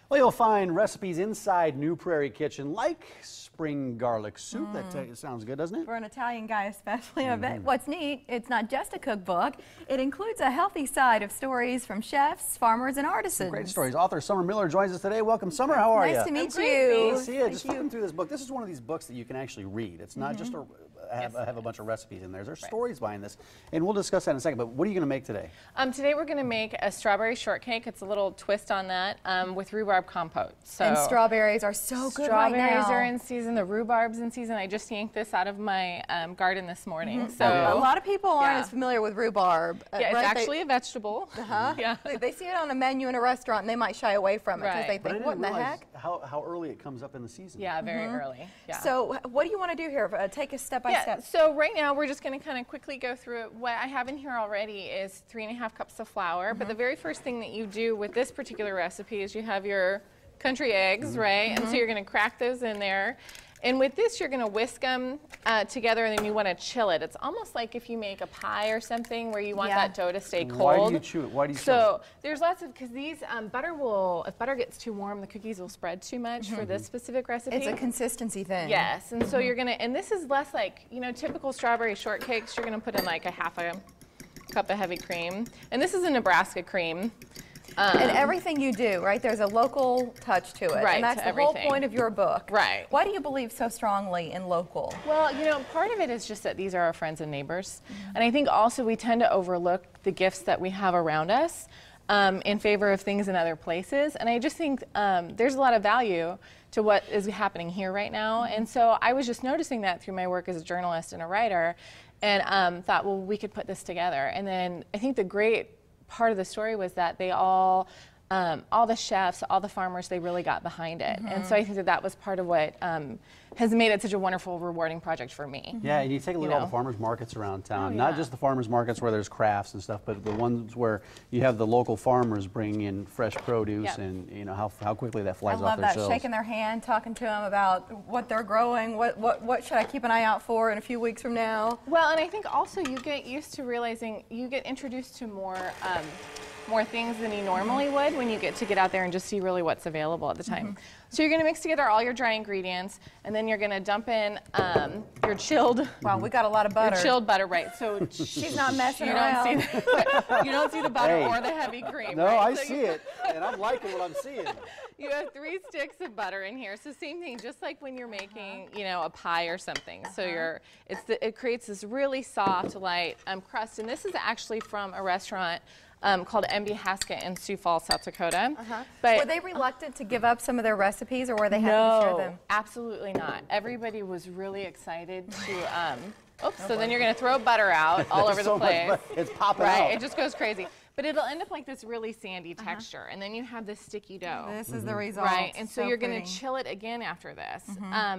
Well, you'll find recipes inside New Prairie Kitchen, like spring garlic soup. That sounds good, doesn't it? For an Italian guy especially. I bet what's neat, it's not just a cookbook. It includes a healthy side of stories from chefs, farmers, and artisans. Great stories. Author Summer Miller joins us today. Welcome, Summer. How are you? Nice to meet you. Nice to see you. Just flipping through this book. This is one of these books that you can actually read. It's not just have a bunch of recipes in there. There's stories behind this, and we'll discuss that in a second. But what are you going to make today? Today we're going to make a strawberry shortcake. It's a little twist on that with rhubarb compote. So and strawberries are so good right now. Strawberries are in season. The rhubarb's in season. I just yanked this out of my garden this morning. So a lot of people aren't as familiar with rhubarb. Yeah, it's actually a vegetable. Yeah. They see it on a menu in a restaurant and they might shy away from it because they think, what in the heck? How early it comes up in the season. Yeah, very early. Yeah. So what do you want to do here? Take us step by step. So right now we're just going to kind of quickly go through it. What I have in here already is 3½ cups of flour. But the very first thing that you do with this particular recipe is you have your country eggs, right? And so you're going to crack those in there. And with this, you're going to whisk them together, and then you want to chill it. It's almost like if you make a pie or something where you want that dough to stay cold. Why do you chew it? Why do you chill it? So there's lots of, because these butter will, if butter gets too warm, the cookies will spread too much for this specific recipe. It's a consistency thing. Yes, and so you're going to, and this is less like, you know, typical strawberry shortcakes. You're going to put in like a ½ cup of heavy cream. And this is a Nebraska cream. And everything you do, right, there's a local touch to it. Right, and that's the whole point of your book. Right. Why do you believe so strongly in local? Well, you know, part of it is just that these are our friends and neighbors. And I think also we tend to overlook the gifts that we have around us in favor of things in other places. And I just think there's a lot of value to what is happening here right now. And so I was just noticing that through my work as a journalist and a writer, and thought, well, we could put this together. And then I think the great part of the story was that they all the chefs, all the farmers, they really got behind it. And so I think that that was part of what has made it such a wonderful, rewarding project for me. Yeah, and you take a look at all the farmers markets around town. Not just the farmers markets where there's crafts and stuff, but the ones where you have the local farmers bringing in fresh produce and you know how quickly that flies off their shelves. I love that, shaking their hand, talking to them about what they're growing, what should I keep an eye out for in a few weeks from now. Well, and I think also you get used to realizing, you get introduced to more things than you normally would when you get out there and just see really what's available at the time. So you're going to mix together all your dry ingredients, and then you're going to dump in your chilled. Wow, we got a lot of butter. Your chilled butter, right? So she's not messing around. You don't see the butter or the heavy cream. No, right? I see it, and I'm liking what I'm seeing. You have 3 sticks of butter in here. So same thing, just like when you're making, you know, a pie or something. So it creates this really soft, light crust, and this is actually from a restaurant called MB Haskett in Sioux Falls, South Dakota. But were they reluctant to give up some of their recipes, or were they happy to share them? No, absolutely not. Everybody was really excited to. So then you're going to throw butter out all over the place. It's popping out. Right, it just goes crazy. But it'll end up like this really sandy texture, and then you have this sticky dough. This is the result. Right, and so you're going to chill it again after this.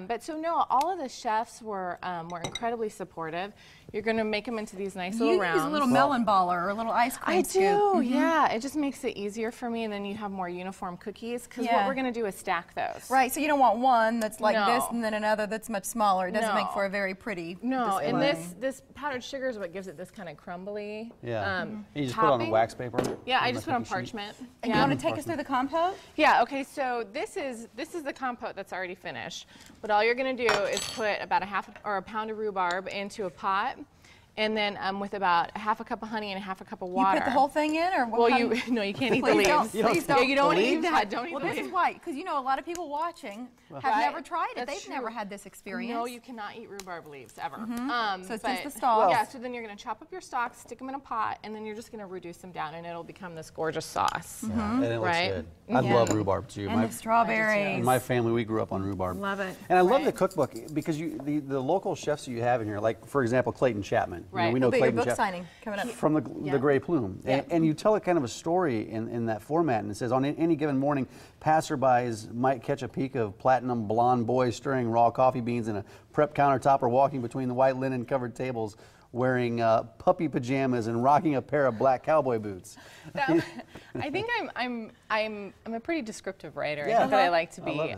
But so no, all of the chefs were incredibly supportive. You're going to make them into these nice little rounds. You use a little melon baller or a little ice cream scoop. I do, yeah. It just makes it easier for me, and then you have more uniform cookies, because what we're going to do is stack those. Right, so you don't want one that's like this and then another that's much smaller. It doesn't make for a very pretty display. And this powdered sugar is what gives it this kind of crumbly you just put it on wax paper? Yeah, I just put on parchment. And you want to take us through the compote? Yeah, okay, so this is the compote that's already finished. But all you're going to do is put about a pound of rhubarb into a pot. And then with about ½ cup of honey and ½ cup of water. You put the whole thing in, or well, no, you can't eat the leaves. Please don't. Yeah, you don't want to eat that. Don't eat the leaves. Well, this is why, because you know a lot of people watching have never tried it. They've never had this experience. No, you cannot eat rhubarb leaves ever. So it's just the stalks. Yeah. So then you're going to chop up your stalks, stick them in a pot, and then you're just going to reduce them down, and it'll become this gorgeous sauce. And it looks good. I love rhubarb too. And the strawberries. In my family, we grew up on rhubarb. Love it. And I love the cookbook because the local chefs that you have in here, like for example, Clayton Chapman. Right. You know, we know Clayton book signing coming up. From the Gray Plume. And you tell a kind of a story in that format, and it says, on any given morning, passerbys might catch a peek of platinum blonde boys stirring raw coffee beans in a prep countertop or walking between the white linen covered tables wearing puppy pajamas and rocking a pair of black cowboy boots. I think I'm a pretty descriptive writer. Yeah. I think that I like to be.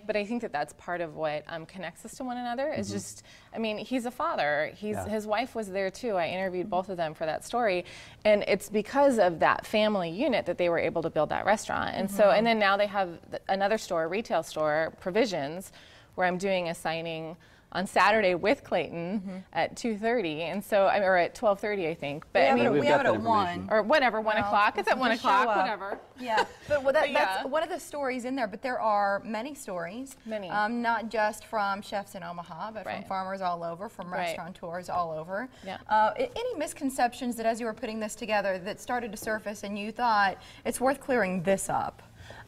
But I think that that's part of what connects us to one another. Is just, I mean, he's a father. His wife was there too. I interviewed both of them for that story, and it's because of that family unit that they were able to build that restaurant. And so, and then now they have another store, retail store, Provisions, where I'm doing a signing on Saturday with Clayton at 2:30, and so or at 12:30, I think. But I mean, we have it at 1 or whatever, 1 o'clock. It's at 1 o'clock, whatever. Yeah, but that's one of the stories in there. But there are many stories, not just from chefs in Omaha, but from farmers all over, from restaurateurs all over. Yeah. Any misconceptions that, as you were putting this together, that started to surface, and you thought it's worth clearing this up?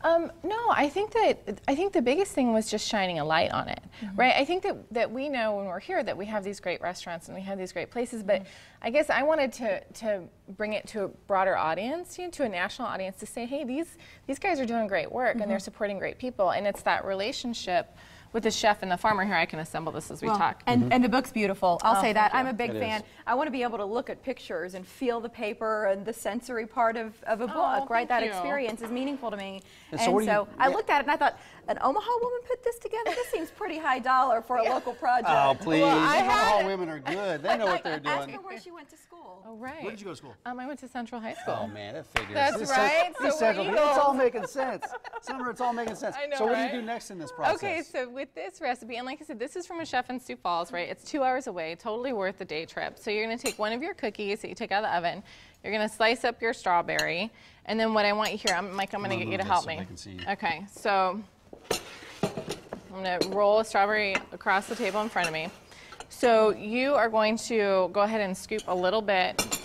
No, I think the biggest thing was just shining a light on it, right? I think that we know when we're here that we have these great restaurants and we have these great places, but I guess I wanted to bring it to a broader audience, you know, to a national audience, to say, hey, these guys are doing great work and they're supporting great people, and it's that relationship with the chef and the farmer. Here, I can assemble this as we talk. And the book's beautiful. I'll say that. I'm a big fan. I want to be able to look at pictures and feel the paper and the sensory part of a book, right? That experience is meaningful to me. And so I looked at it and I thought, an Omaha woman put this together? This seems pretty high dollar for a local project. Oh, please. Omaha women are good. They know what they're doing. Ask her where she went to school. Oh, right. Where did you go to school? I went to Central High School. Oh, man, that figures. That's right. So it's all making sense. Summer, it's all making sense. I know, so what do you do next in this process? Okay, so with this recipe, and like I said, this is from a chef in Sioux Falls, right? It's 2 hours away, totally worth the day trip. So you're going to take one of your cookies that you take out of the oven. You're going to slice up your strawberry, and then what I want you here, Mike, I'm going to get you to help me. Okay, so I'm going to roll a strawberry across the table in front of me. So you are going to go ahead and scoop a little bit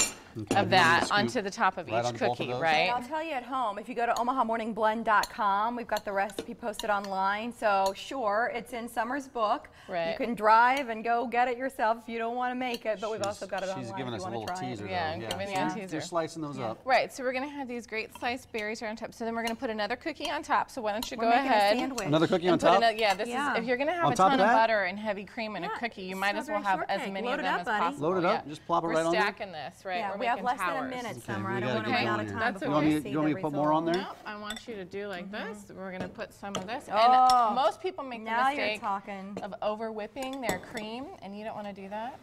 of that onto the top of each cookie, right? And I'll tell you at home, if you go to OmahaMorningBlend.com, we've got the recipe posted online. So sure, it's in Summer's book. Right. You can drive and go get it yourself if you don't want to make it, but we've also got it online. She's giving us a little teaser. Yeah, giving you a teaser. You're slicing those up. Right, so we're going to have these great sliced berries right on top. So then we're going to put another cookie on top. So why don't you go ahead? Another cookie on top? Yeah, this is, if you're going to have a ton of butter and heavy cream in a cookie, you might as well have as many of them as possible. Load it up, just plop it right on there. We're stacking this, right? Yeah, we have less than a minute. Summer. I don't want to run out of time before I see the result. You want me to put more on there? Nope, I want you to do like this. We're going to put some of this. And most people make the mistake of over whipping their cream, and you don't want to do that.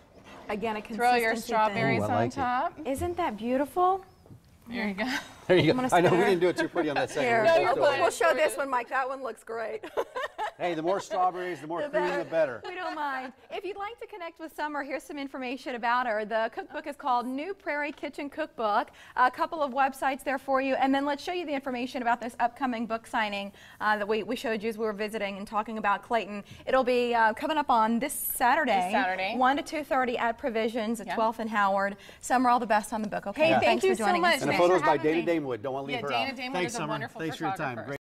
Again, a consistency throw your strawberries on top. Isn't that beautiful? There you go. There you go. I know we didn't do it too pretty on that second. We'll show this one, Mike. That one looks great. Hey, the more strawberries, the more cream, the better. We don't mind. If you'd like to connect with Summer, here's some information about her. The cookbook is called New Prairie Kitchen Cookbook. A couple of websites there for you. And then let's show you the information about this upcoming book signing that we showed you as we were visiting and talking about Clayton. It'll be coming up on this Saturday. 1 to 2:30 at Provisions at 12th and Howard. Summer, all the best on the book, okay? Hey, thank you so much. And the photos by Dana Damewood. Don't want to leave her out. Dana Damewood is a wonderful photographer. Thanks for your time.